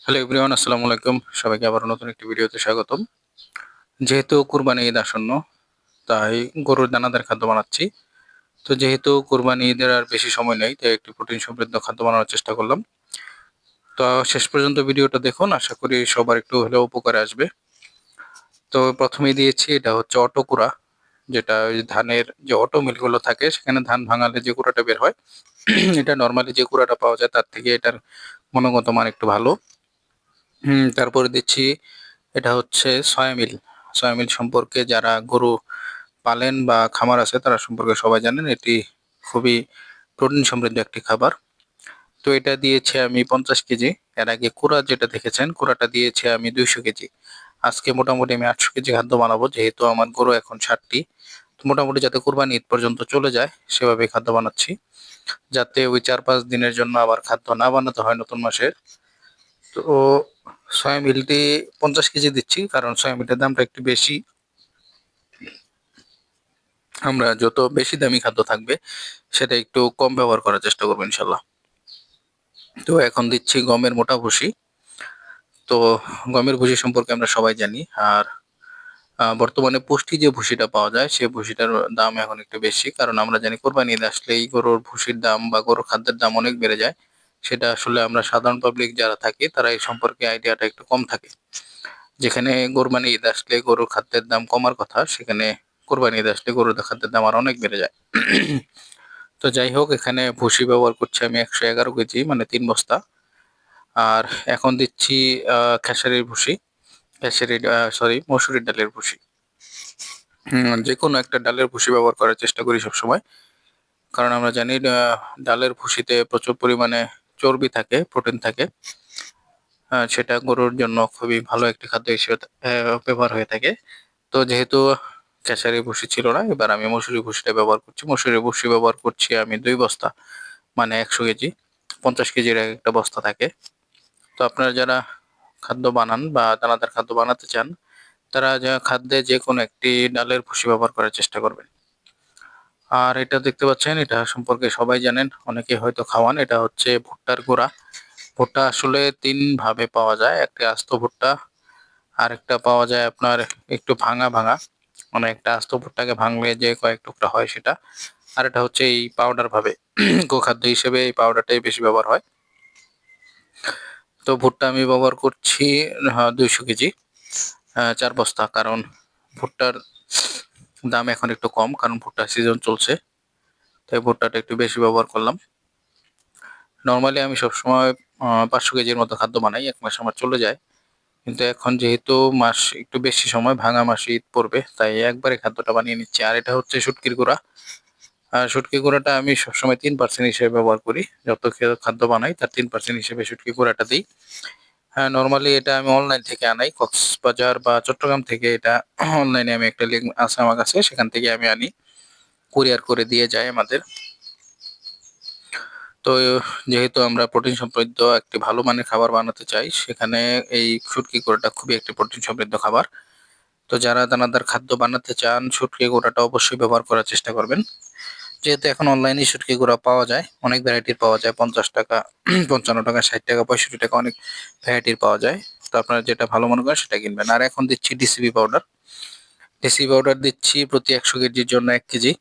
Hello everyone, আসসালামু আলাইকুম। সবাইকে আবার নতুন একটি ভিডিওতে স্বাগতম। যেহেতু কুরবানি ঈদ আসন্ন, তাই গরুর দানাদার খাদ্য বানাচ্ছি। তো যেহেতু কুরবানি ঈদের আর বেশি সময় নেই, তাই একটি প্রোটিন সমৃদ্ধ খাদ্য বানানোর চেষ্টা করলাম। তো শেষ পর্যন্ত ভিডিওটা দেখুন, আশা করি সবার একটু হলেও উপকারে আসবে। তো প্রথমেই দিয়েছি, এটা হচ্ছে অটো কুড়া, যেটা ওই ধানের যে অটো মিলগুলো থাকে সেখানে ধান ভাঙালে যে কুড়াটা বের হয়। এটা নর্মালি যে কুড়াটা পাওয়া যায় তার থেকে এটার গুণগত মান একটু ভালো। তারপরে দিচ্ছি, এটা হচ্ছে সয়া মিল। সয়া মিল সম্পর্কে যারা গরু পালেন বা খামার আছে তারা সম্পর্কে সবাই জানেন, এটি খুবই প্রোটিন সমৃদ্ধ একটি খাবার। তো এটা দিয়েছি আমি 50 কেজি। এর আগে কুড়া যেটা দেখেছেন, কুড়াটা দিয়েছি আমি 200 কেজি। আজকে মোটামুটি আমি 800 কেজি খাদ্য বানাবো, যেহেতু আমার গরু এখন 60টি। তো মোটামুটি যাতে কোরবানি ঈদ পর্যন্ত চলে যায় সেভাবে খাদ্য বানাচ্ছি, যাতে ওই 4-5 দিনের জন্য আবার খাদ্য না বানাতে হয় নতুন মাসে। তো সয়া মিলটি 50 কেজি দিচ্ছি, কারণ সয়া মিলের দামটা একটু বেশি। আমরা যত বেশি দামি খাদ্য থাকবে সেটা একটু কম ব্যবহার করার চেষ্টা করবো ইনশাল্লাহ। তো এখন দিচ্ছি গমের মোটা ভুসি। তো গমের ভুসি সম্পর্কে আমরা সবাই জানি। আর বর্তমানে পুষ্টি যে ভুসিটা পাওয়া যায় সেই ভুসিটার দাম এখন একটু বেশি, কারণ আমরা জানি কোরবানি ঈদ আসলেই গরুর ভুসির দাম বা গরুর খাদ্যের দাম অনেক বেড়ে যায়। সেটা আসলে আমরা সাধারণ পাবলিক যারা থাকি তারা এই সম্পর্কে আইডিয়াটা একটু কম থাকে। যেখানে কোরবানি ঈদ আসলে গরুর খাদ্যের দাম কমার কথা, সেখানে কোরবানি ঈদ আসলে গরুর খাদ্যের দাম আর অনেক বেড়ে যায়। তো যাই হোক, এখানে ভুসি ব্যবহার করছি আমি 111 কেজি, মানে 3 বস্তা। আর এখন দিচ্ছি খেসারির ভুসি, খেসারির সরি মসুরির ডালের ভুসি। যে কোনো একটা ডালের ভুসি ব্যবহার করার চেষ্টা করি সবসময়, কারণ আমরা জানি ডালের ভুসিতে প্রচুর পরিমাণে চর্বি থাকে, প্রোটিন থাকে। সেটা গরুর জন্য খুবই ভালো একটি খাদ্য হিসেবে ব্যবহার হয়ে থাকে। তো যেহেতু খেসারি ভুসি ছিল না, এবার আমি মসুরি ভুসিটা ব্যবহার করছি। মসুরি ভুসি ব্যবহার করছি আমি 2 বস্তা, মানে 100 কেজি। 50 কেজির একটা বস্তা থাকে। তো আপনারা যারা খাদ্য বানান বা দানাদার খাদ্য বানাতে চান, তারা যা খাদ্যে যে কোনো একটি ডালের ভুসি ব্যবহার করার চেষ্টা করবেন। আর এটা দেখতে পাচ্ছেন, এটা সম্পর্কে সবাই জানেন, অনেকে হয়তো খাওয়ান। এটা হচ্ছে ভুট্টার গুঁড়া। ভুট্টা আসলে 3 ভাবে পাওয়া যায়, একটা আস্ত ভুট্টা, আর একটা পাওয়া যায় আপনার একটু ভাঙা ভাঙা, মানে একটা আস্ত ভুট্টাকে ভাঙলে যে কয়েক টুকরা হয় সেটা। আর এটা হচ্ছে এই পাউডার ভাবে। গোখাদ্য হিসেবে এই পাউডারটাই বেশি ব্যবহার হয়। তো ভুট্টা আমি ব্যবহার করছি 200 কেজি, 4 বস্তা, কারণ ভুট্টার দাম এখন একটু কম, কারণ ভুট্টার সিজন চলছে, তাই ভুট্টাটা একটু বেশি ব্যবহার করলাম। নর্মালি আমি সবসময় 500 কেজির মতো খাদ্য বানাই, 1 মাস আমার চলে যায়। কিন্তু এখন যেহেতু মাস একটু বেশি সময়, ভাঙা মাসে ঈদ পড়বে, তাই একবারে খাদ্যটা বানিয়ে নিচ্ছি। আর এটা হচ্ছে শুটকির গুঁড়া। আর শুটকি গুঁড়াটা আমি সবসময় 3% হিসেবে ব্যবহার করি। যত খাদ্য বানাই তার 3% হিসেবে শুটকি গুঁড়াটা দিই। হ্যাঁ, নরমালি এটা আমি অনলাইন থেকে আনাই। কক্সবাজার বা চট্টগ্রাম থেকে এটা অনলাইনে আমি একটা লিঙ্ক আছে আমার কাছে, সেখান থেকে আমি আনি। কুরিয়ার করে দিয়ে যায় আমাদের। তো যেহেতু আমরা প্রোটিন সমৃদ্ধ একটি ভালো মানের খাবার বানাতে চাই, সেখানে এই শুটকি গুঁড়াটা খুবই একটি প্রোটিন সমৃদ্ধ খাবার। তো যারা দানাদার খাদ্য বানাতে চান, শুটকি গুঁড়াটা অবশ্যই ব্যবহার করার চেষ্টা করবেন। যেহেতু এখন অনলাইনে শুটকি গুঁড়া পাওয়া যায়, অনেক ভ্যারাইটির পাওয়া যায়, 50 টাকা, 55 টাকা, 60 টাকা, 65 টাকা, অনেক ভ্যারাইটির পাওয়া যায়। তো আপনারা যেটা ভালো মনে করেন সেটা কিনবেন। আর এখন দিচ্ছি ডিসিবি পাউডার। ডিসিবি পাউডার দিচ্ছি প্রতি 100 কেজির জন্য 1 কেজি।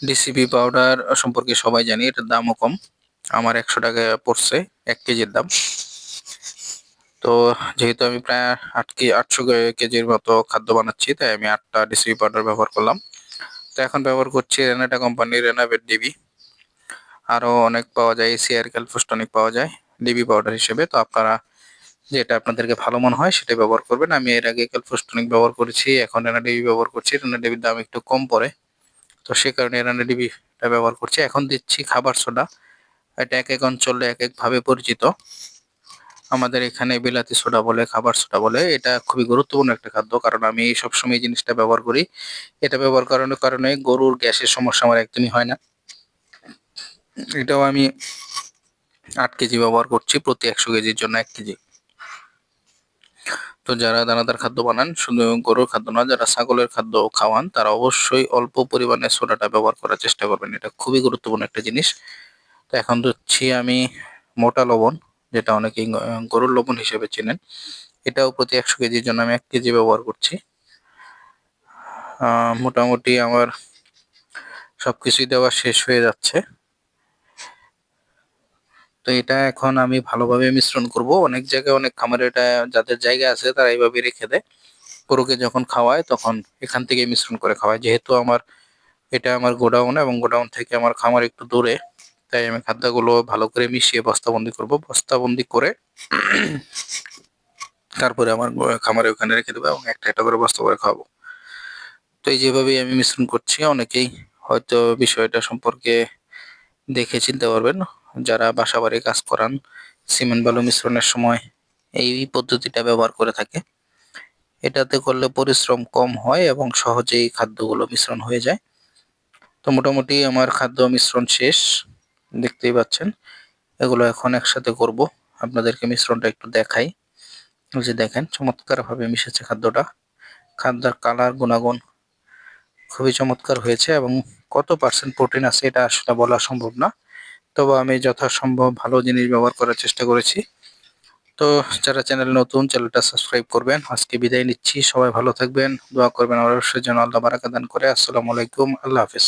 ডিসিবি পাউডার সম্পর্কে সবাই জানি, এটার দামও কম। আমার 100 টাকা পড়ছে 1 কেজির দাম। তো যেহেতু আমি প্রায় 800 কেজির মতো খাদ্য বানাচ্ছি, তাই আমি 8টা ডিসিবি পাউডার ব্যবহার করলাম। তো এখন ব্যবহার করছি রেনাটা কোম্পানির রেনাভেট ডিবি। আরও অনেক পাওয়া যায়, এসিআর ক্যালফোস্টনিক পাওয়া যায় ডিবি পাউডার হিসেবে। তো আপনারা যেটা আপনাদেরকে ভালো মনে হয় সেটা ব্যবহার করবেন। আমি এর আগে ক্যালফোস্টনিক ব্যবহার করেছি, এখন রেনা ডিবি ব্যবহার করছি। রেনা ডিবির দাম একটু কম পড়ে, তো সে কারণে রেনা ডিবিটা ব্যবহার করছি। এখন দিচ্ছি খাবার সোডা। এটা এক এক অঞ্চলে এক এক ভাবে পরিচিত। আমাদের এখানে বিলাতি সোডা বলে, খাবার সোডা বলে। এটা খুবই গুরুত্বপূর্ণ একটা খাদ্য, কারণ আমি সবসময় এই জিনিসটা ব্যবহার করি। এটা ব্যবহার করানোর কারণে গরুর গ্যাসের সমস্যা আমার একদমই হয় না। এটাও আমি 8 কেজি ব্যবহার করছি, প্রতি 100 কেজির জন্য 1 কেজি। তো যারা দানাদার খাদ্য বানান, শুধু গরুর খাদ্য না, যারা ছাগলের খাদ্য খাওয়ান, তারা অবশ্যই অল্প পরিমাণে সোডাটা ব্যবহার করার চেষ্টা করবেন। এটা খুবই গুরুত্বপূর্ণ একটা জিনিস। তো এখন দিচ্ছি আমি মোটা লবণ, যেটা অনেকেই গরুর লবণ হিসেবে চেনেন, এটাও প্রতি 100 কেজির জন্য আমি 1 কেজি ব্যবহার করছি। মোটামুটি আমার সবকিছুই দেওয়া শেষ হয়ে যাচ্ছে। তো এটা এখন আমি ভালোভাবে মিশ্রণ করব। অনেক জায়গায় অনেক খামারে এটা, যাদের জায়গা আছে তারা এইভাবে রেখে দেয়। গরুকে যখন খাওয়ায় তখন এখান থেকে মিশ্রণ করে খাওয়ায়। যেহেতু এটা আমার গোডাউন এবং গোডাউন থেকে আমার খামার একটু দূরে, তাই আমি খাদ্যগুলো ভালো করে মিশিয়ে বস্তাবন্দি করব। বস্তাবন্দি করে তারপরে আমার খামারে ওখানে রেখে দেবো এবং একটা একটা করে বস্তা করে খাওয়াবো। তো এই যেভাবেই আমি মিশ্রণ করছি। অনেকেই হয়তো বিষয়টা সম্পর্কে দেখে চিনতে পারবেন, যারা বাসাবাড়ি কাজ করান, সিমেন্ট বালু মিশ্রণের সময় এই পদ্ধতিটা ব্যবহার করে থাকে। এটাতে করলে পরিশ্রম কম হয় এবং সহজেই খাদ্যগুলো মিশ্রণ হয়ে যায়। তো মোটামুটি আমার খাদ্য মিশ্রণ শেষ, দেখতেই পাচ্ছেন। এগুলো এখন একসাথে করব, আপনাদেরকে মিশ্রণটা একটু দেখাই। ওই যে দেখেন চমৎকার ভাবে মিশেছে খাদ্যটা। খাদ্যের কালার, গুণাগুণ খুবই চমৎকার হয়েছে এবং কত পার্সেন্ট প্রোটিন আছে এটা আসলে বলা সম্ভব না। তবে আমি যথাসম্ভব ভালো জিনিস ব্যবহার করার চেষ্টা করেছি। তো যারা চ্যানেল নতুন, চ্যানেলটা সাবস্ক্রাইব করবেন। আজকে বিদায় নিচ্ছি, সবাই ভালো থাকবেন, দোয়া করবেন অবশ্যই যেন আল্লাহ বারাকা দান করে। আসসালামু আলাইকুম, আল্লাহ হাফেজ।